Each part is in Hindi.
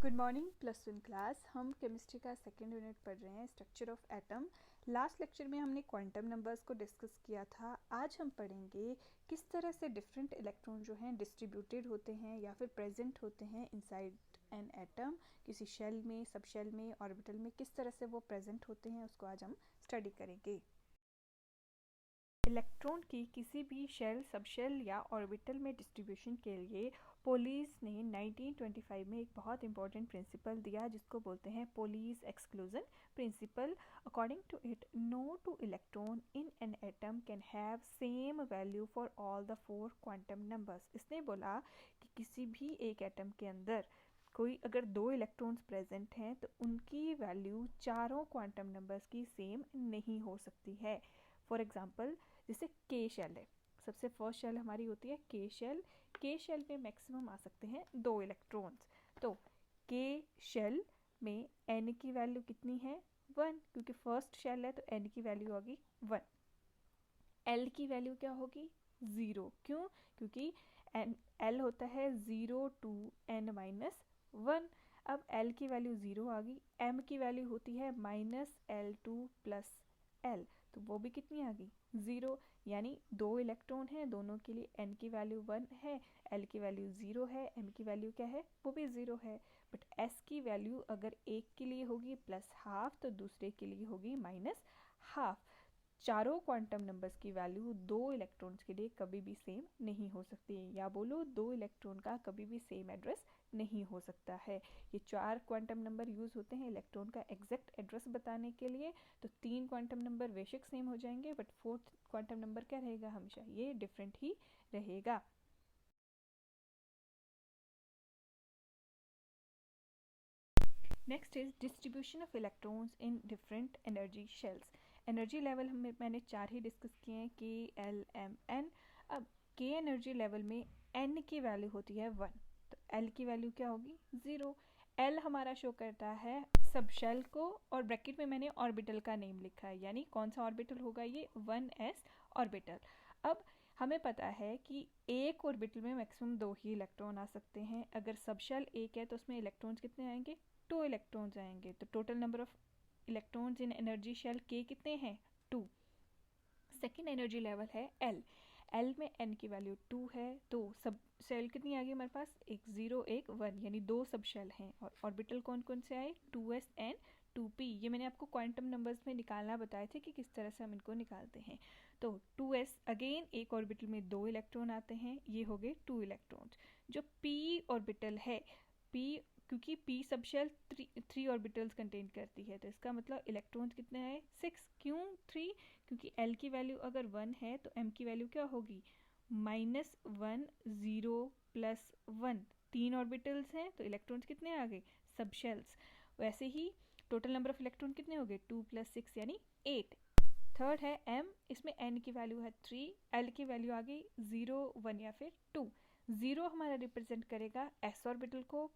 Good morning +1 class. हम केमिस्ट्री का सेकेंड यूनिट पढ़ रहे हैं, structure of atom. Last lecture में हमने क्वांटम नंबर्स को डिस्कस किया था। आज हम पढ़ेंगे किस तरह से डिफरेंट इलेक्ट्रॉन जो हैं डिस्ट्रीब्यूटेड होते हैं या फिर प्रेजेंट होते हैं इनसाइड एन एटम। किसी शेल में, सब शेल में, ऑर्बिटल में किस तरह से वो प्रेजेंट होते हैं उसको आज हम स्टडी करेंगे। इलेक्ट्रॉन की किसी भी शेल, सबशेल या ऑर्बिटल में डिस्ट्रीब्यूशन के लिए पोलीज ने 1925 में एक बहुत इंपॉर्टेंट प्रिंसिपल दिया जिसको बोलते हैं Pauli's exclusion principle. According to it, no two electron in an atom can have same value for all the 4 quantum numbers. इसने बोला कि किसी भी एक एटम के अंदर कोई अगर 2 इलेक्ट्रॉन्स प्रेजेंट हैं तो उनकी वैल्यू चारों क्वांटम नंबर्स की सेम नहीं हो सकती है। फॉर एग्जाम्पल, जैसे के शेल है, सबसे फर्स्ट शेल हमारी होती है के शेल। के शेल में मैक्सिमम आ सकते हैं 2 इलेक्ट्रॉन्स। तो के शेल में एन की वैल्यू कितनी है? 1, क्योंकि फर्स्ट शेल है तो एन की वैल्यू होगी 1। एल की वैल्यू क्या होगी? 0। क्यों? क्योंकि एल होता है 0 to n-1। अब एल की वैल्यू 0 आ गई। एम की वैल्यू होती है -L2 + L, तो वो भी कितनी आ गई? 0। यानी 2 इलेक्ट्रॉन हैं, दोनों के लिए n की वैल्यू 1 है, L की वैल्यू 0 है, m की वैल्यू क्या है? वो भी 0 है। बट s की वैल्यू अगर एक के लिए होगी +½ तो दूसरे के लिए होगी -½ चारों क्वांटम नंबर्स की वैल्यू 2 इलेक्ट्रॉन्स के लिए कभी भी सेम नहीं हो सकती है, या बोलो 2 इलेक्ट्रॉन का कभी भी सेम एड्रेस नहीं हो सकता है। ये 4 क्वांटम नंबर यूज़ होते हैं इलेक्ट्रॉन का एग्जैक्ट एड्रेस बताने के लिए। तो 3 क्वांटम नंबर बेशक सेम हो जाएंगे, बट 4th क्वांटम नंबर क्या रहेगा? हमेशा ये डिफरेंट ही रहेगा। Next is distribution of electrons in different energy shells. Energy level मैंने 4 ही डिस्कस किए हैं, के, एल, एम, एन। अब के एनर्जी लेवल में एन की वैल्यू होती है 1, तो एल की वैल्यू क्या होगी? 0। एल हमारा शो करता है सब शेल को, और ब्रैकेट में मैंने ऑर्बिटल का नेम लिखा है, यानी कौन सा ऑर्बिटल होगा? ये 1s ऑर्बिटल। अब हमें पता है कि एक ऑर्बिटल में मैक्सिमम 2 ही इलेक्ट्रॉन आ सकते हैं। अगर सब शेल एक है तो उसमें इलेक्ट्रॉन्स कितने आएंगे? 2 इलेक्ट्रॉन्स आएंगे। तो total number of electrons in energy shell के कितने हैं? 2। सेकेंड एनर्जी लेवल है एल। एल में एन की वैल्यू 2 है, तो सब शेल कितनी आ गई हमारे पास? एक 0, एक 1, यानी 2 सब शेल हैं। और ऑर्बिटल कौन कौन से आए? 2s and 2p। ये मैंने आपको क्वांटम नंबर्स में निकालना बताए थे कि किस तरह से हम इनको निकालते हैं। तो 2s अगेन एक ऑर्बिटल में 2 इलेक्ट्रॉन आते हैं, ये हो गए 2 इलेक्ट्रॉन्स। जो p ऑर्बिटल है, p क्योंकि p subshell 3 orbitals contain करती है, तो इसका मतलब इलेक्ट्रॉन्स कितने आए? 6। क्यों 3? क्योंकि L की वैल्यू अगर 1 है तो M की वैल्यू क्या होगी? -1 0 +1। 3 ऑर्बिटल्स हैं तो इलेक्ट्रॉन्स कितने आ गए? सब शेल्स। वैसे ही टोटल नंबर ऑफ इलेक्ट्रॉन कितने हो गए? 2 + 6 यानी 8। थर्ड है M, इसमें N की वैल्यू है 3, L की वैल्यू आ गई 0 1 या फिर 2। 0 हमारा रिप्रेजेंट करेगा S ऑर्बिटल को,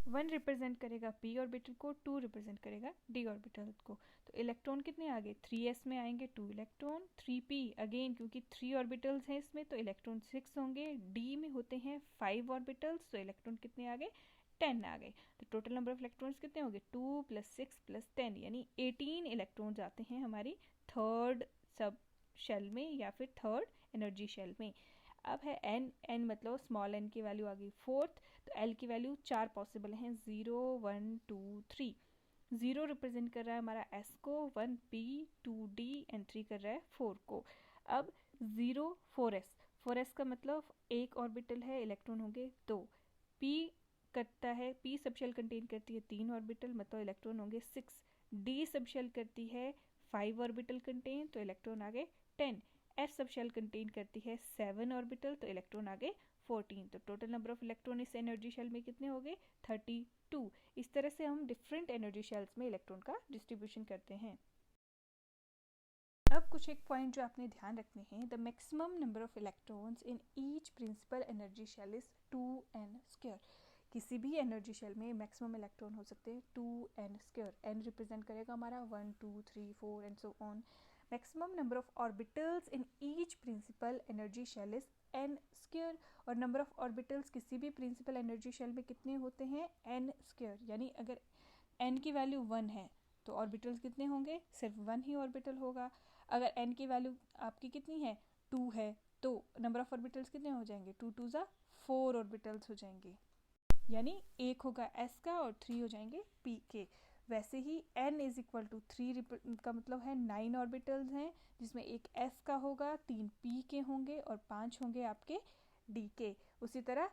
1 रिप्रेजेंट करेगा p ऑर्बिटल को, 2 रिप्रेजेंट करेगा d ऑर्बिटल को। तो इलेक्ट्रॉन कितने आ गए? 3s में आएंगे 2 इलेक्ट्रॉन, 3p अगेन क्योंकि 3 ऑर्बिटल्स हैं इसमें तो इलेक्ट्रॉन 6 होंगे। d में होते हैं 5 ऑर्बिटल्स, तो इलेक्ट्रॉन कितने आ गए? 10 आ गए। तो टोटल नंबर ऑफ इलेक्ट्रॉन्स कितने हो गए? 2 + 6 + 10 यानी 18 इलेक्ट्रॉन्स आते हैं हमारी थर्ड सब शेल में या फिर थर्ड एनर्जी शेल में। अब है n, n मतलब स्मॉल n की वैल्यू आ गई 4th। तो L की वैल्यू 4 पॉसिबल हैं, 0 1 2 3। 0 रिप्रेजेंट कर रहा है हमारा S को, 1 P, 2 D एंड 3 कर रहा है 4 को। अब 0 4s, 4s का मतलब एक ऑर्बिटल है, इलेक्ट्रॉन होंगे 2। P करता है, P सब शेल कंटेन करती है 3 ऑर्बिटल, मतलब इलेक्ट्रॉन होंगे 6। D सब शेल करती है 5 ऑर्बिटल कंटेन, तो इलेक्ट्रॉन आ गए 10। S सब शेल कंटेन करती है 7 ऑर्बिटल, तो इलेक्ट्रॉन आ गए 14। तो टोटल नंबर ऑफ इलेक्ट्रॉन इस एनर्जी शेल में कितने हो गए? 32। इस तरह से हम डिफरेंट एनर्जी शेल्स में इलेक्ट्रॉन का डिस्ट्रीब्यूशन करते हैं। अब कुछ एक पॉइंट जो आपने ध्यान रखने हैं, the maximum number of electrons in each principal energy shell is 2n²। किसी भी एनर्जी शेल में मैक्सिमम इलेक्ट्रॉन हो सकते हैं 2n²। n रिप्रेजेंट करेगा हमारा 1 2 3 4 and so on. Maximum number of orbitals in each principal energy shell is n square, और नंबर ऑफ ऑर्बिटल्स किसी भी प्रिंसिपल एनर्जी शेल में कितने होते हैं, n स्क्वायर। यानी अगर n की वैल्यू 1 है तो ऑर्बिटल्स कितने होंगे, सिर्फ 1 ही ऑर्बिटल होगा। अगर n की वैल्यू आपकी कितनी है, 2 है, तो नंबर ऑफ ऑर्बिटल्स कितने हो जाएंगे, 2 2 ज़ा 4 ऑर्बिटल्स हो जाएंगे। यानी एक होगा s का और 3 हो जाएंगे p के। वैसे ही n इज इक्वल टू 3 का मतलब है 9 ऑर्बिटल्स हैं, जिसमें एक s का होगा, 3 p के होंगे और 5 होंगे आपके d के। उसी तरह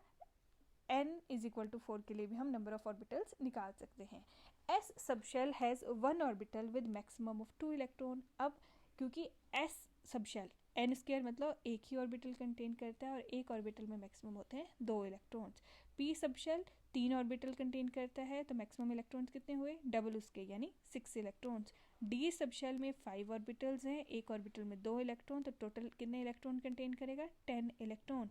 n इज इक्वल टू 4 के लिए भी हम नंबर ऑफ ऑर्बिटल्स निकाल सकते हैं। s subshell has 1 orbital with maximum of 2 electron. अब क्योंकि s सबशेल n स्क्वायर मतलब एक ही ऑर्बिटल कंटेन करता है और एक ऑर्बिटल में मैक्सिमम होते हैं 2 electrons. p subshell 3 orbital contain करता है तो मैक्सिमम इलेक्ट्रॉन्स कितने हुए, डबल उसके, यानी 6 इलेक्ट्रॉन्स। d सबशेल में 5 ऑर्बिटल्स हैं, एक ऑर्बिटल में 2 इलेक्ट्रॉन, तो टोटल कितने इलेक्ट्रॉन कंटेन करेगा, 10 इलेक्ट्रॉन।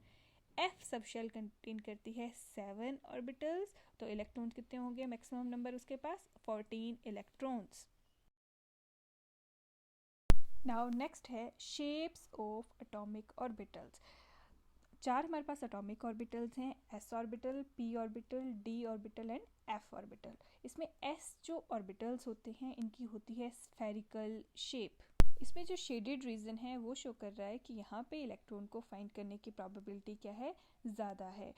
f सबशेल कंटेन करती है 7 ऑर्बिटल्स, तो इलेक्ट्रॉन्स कितने होंगे, मैक्सिमम नंबर उसके पास 14 इलेक्ट्रॉन्स। नाउ नेक्स्ट है शेप्स ऑफ एटॉमिक ऑर्बिटल्स। 4 हमारे पास एटॉमिक ऑर्बिटल्स हैं, s orbital, p orbital, d orbital and f orbital. इसमें s जो ऑर्बिटल्स होते हैं इनकी होती है स्फेरिकल शेप। इसमें जो शेडेड रीजन है वो शो कर रहा है कि यहाँ पे इलेक्ट्रॉन को फाइंड करने की प्रोबेबिलिटी क्या है, ज़्यादा है।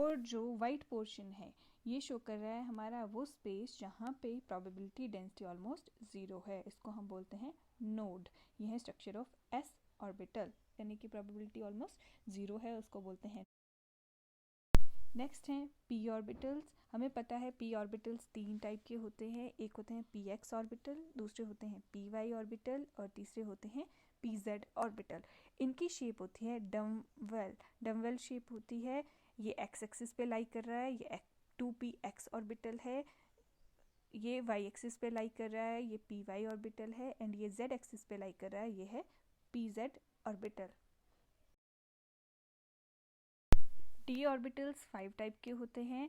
और जो वाइट पोर्शन है ये शो कर रहा है हमारा वो स्पेस जहाँ पे प्रोबेबिलिटी डेंसिटी ऑलमोस्ट 0 है, इसको हम बोलते हैं नोड। ये है स्ट्रक्चर ऑफ s ऑर्बिटल, यानी कि प्रोबेबिलिटी ऑलमोस्ट 0 है, उसको बोलते हैं। नेक्स्ट हैं p ऑर्बिटल्स। हमें पता है p ऑर्बिटल्स 3 टाइप के होते हैं, एक होते हैं px ऑर्बिटल, दूसरे होते हैं py ऑर्बिटल और तीसरे होते हैं pz ऑर्बिटल। इनकी शेप होती है डमवेल, डमवेल शेप होती है। ये x एक्सिस पे लाई कर रहा है, ये 2px ऑर्बिटल है, ये y एक्सिस पे लाई कर रहा है, ये py ऑर्बिटल है, एंड ये z एक्सिस पे लाई कर रहा है, ये है pz orbital. d orbitals 5 type के होते हैं,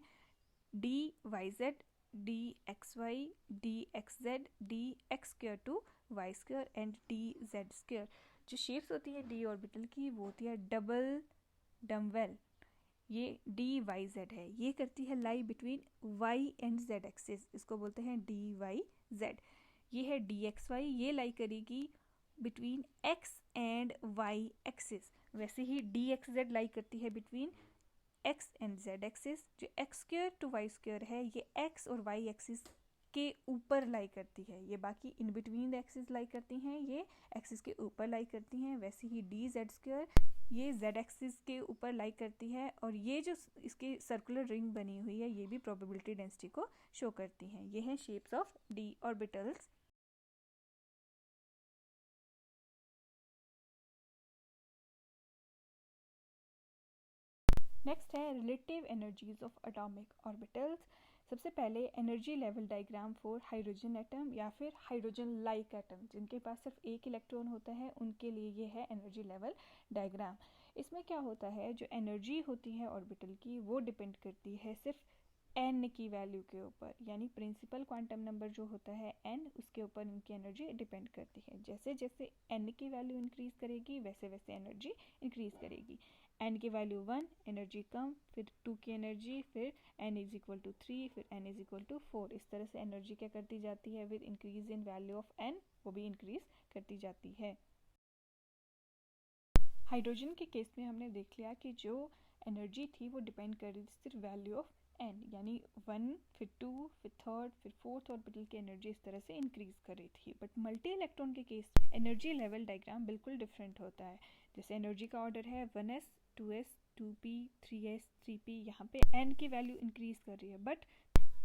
dyz, dxy, dxz, dx² to y² and dz²। जो शेप्स होती है d ऑर्बिटल की वो होती है डबल डमवेल। ये dyz है, ये करती है lie between y and z axis, इसको बोलते हैं dyz। ये है dxy, ये लाई करेगी between x and y axis. वैसे ही dxz लाई करती है between x and z axis. जो x² टू y² है ये x और y एक्सिस के ऊपर लाई करती है, ये बाकी इन बिटवीन द एक्सिस लाई करती हैं, ये एक्सिस के ऊपर लाई करती हैं। वैसे ही dz² ये z एक्सिस के ऊपर लाई करती है, और ये जो इसकी सर्कुलर रिंग बनी हुई है ये भी प्रोबेबिलिटी डेंसिटी को शो करती हैं। ये हैं shapes of d orbitals. Next है relative energies of atomic orbitals. सबसे पहले energy level diagram for hydrogen atom या फिर हाइड्रोजन लाइक एटम, जिनके पास सिर्फ एक इलेक्ट्रॉन होता है, उनके लिए ये है एनर्जी लेवल डायग्राम। इसमें क्या होता है, जो एनर्जी होती है ऑर्बिटल की वो डिपेंड करती है सिर्फ n की वैल्यू के ऊपर, यानी प्रिंसिपल क्वांटम नंबर जो होता है n, उसके ऊपर इनकी एनर्जी डिपेंड करती है। जैसे जैसे n की वैल्यू इंक्रीज करेगी वैसे वैसे एनर्जी इंक्रीज करेगी। n की वैल्यू 1 एनर्जी कम, फिर 2 की एनर्जी, फिर n इज इक्वल टू 3, फिर n इज इक्वल टू 4। इस तरह से एनर्जी क्या करती जाती है, with increase in value of n वो भी इंक्रीज करती जाती है। हाइड्रोजन के केस में हमने देख लिया कि जो एनर्जी थी वो डिपेंड कर रही थी सिर्फ वैल्यू ऑफ n, यानी 1, फिर 2, फिर 3rd, फिर 4th ऑर्बिटल की एनर्जी इस तरह से इंक्रीज कर रही थी। बट मल्टी इलेक्ट्रॉन के केस एनर्जी लेवल डायग्राम बिल्कुल डिफरेंट होता है। जैसे एनर्जी का ऑर्डर है 1s, 2s, 2p, 3s, 3p, यहाँ पे n की वैल्यू इंक्रीज कर रही है, बट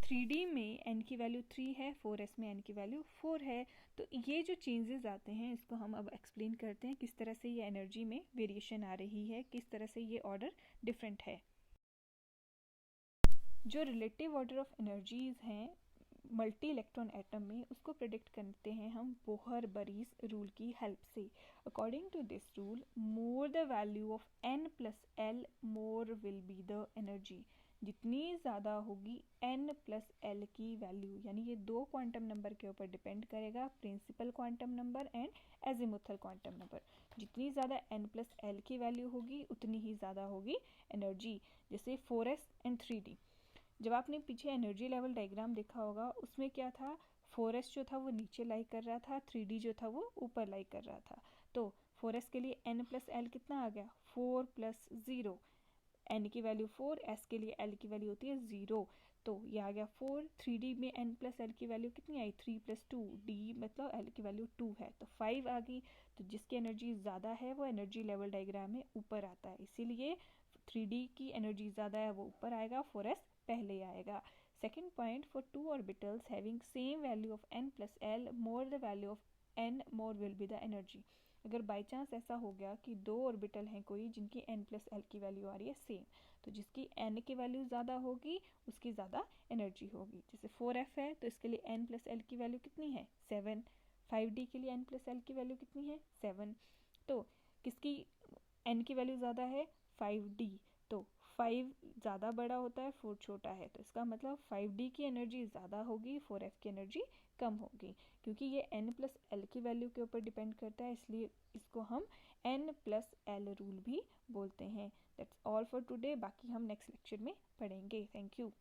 3D में n की वैल्यू 3 है, 4s में n की वैल्यू 4 है। तो ये जो चेंजेस आते हैं इसको हम अब एक्सप्लेन करते हैं, किस तरह से ये एनर्जी में वेरिएशन आ रही है, किस तरह से ये ऑर्डर डिफरेंट है। जो रिलेटिव ऑर्डर ऑफ एनर्जीज हैं मल्टी इलेक्ट्रॉन एटम में, उसको प्रिडिक्ट करते हैं हम बोहर-बरीस रूल की हेल्प से। According to this rule, more the value of n plus l, more will be the energy. जितनी ज़्यादा होगी n प्लस l की वैल्यू, यानी ये दो क्वांटम नंबर के ऊपर डिपेंड करेगा, principal quantum number and azimuthal quantum number. जितनी ज़्यादा n प्लस l की वैल्यू होगी उतनी ही ज़्यादा होगी एनर्जी। जैसे 4s एंड 3d, जब आपने पीछे एनर्जी लेवल डायग्राम देखा होगा उसमें क्या था, 4s जो था वो नीचे लाई कर रहा था, 3d जो था वो ऊपर लाई कर रहा था। तो 4s के लिए n प्लस l कितना आ गया, 4 प्लस 0, n की वैल्यू 4, s के लिए l की वैल्यू होती है 0, तो ये आ गया 4। 3d में n प्लस l की वैल्यू कितनी आई, 3 प्लस 2, d मतलब l की वैल्यू 2 है तो 5 आ गई। तो जिसकी एनर्जी ज़्यादा है वो एनर्जी लेवल डायग्राम में ऊपर आता है, इसीलिए 3d की एनर्जी ज़्यादा है वो ऊपर आएगा, 4s पहले आएगा। Second point, for two orbitals having same value of n plus l more the value of n more will be the energy. अगर बाई चांस ऐसा हो गया कि दो ऑर्बिटल हैं कोई जिनकी n प्लस l की वैल्यू आ रही है सेम, तो जिसकी n की वैल्यू ज़्यादा होगी उसकी ज़्यादा एनर्जी होगी। जैसे 4f है तो इसके लिए n प्लस l की वैल्यू कितनी है, 7। 5d के लिए n प्लस l की वैल्यू कितनी है, 7। तो किसकी n की वैल्यू ज़्यादा है, 5d, तो 5 ज़्यादा बड़ा होता है, 4 छोटा है, तो इसका मतलब 5d की एनर्जी ज़्यादा होगी, 4f की एनर्जी कम होगी। क्योंकि ये n प्लस l की वैल्यू के ऊपर डिपेंड करता है इसलिए इसको हम n प्लस l रूल भी बोलते हैं। दैट्स ऑल फॉर टुडे, बाकी हम नेक्स्ट लेक्चर में पढ़ेंगे। Thank you.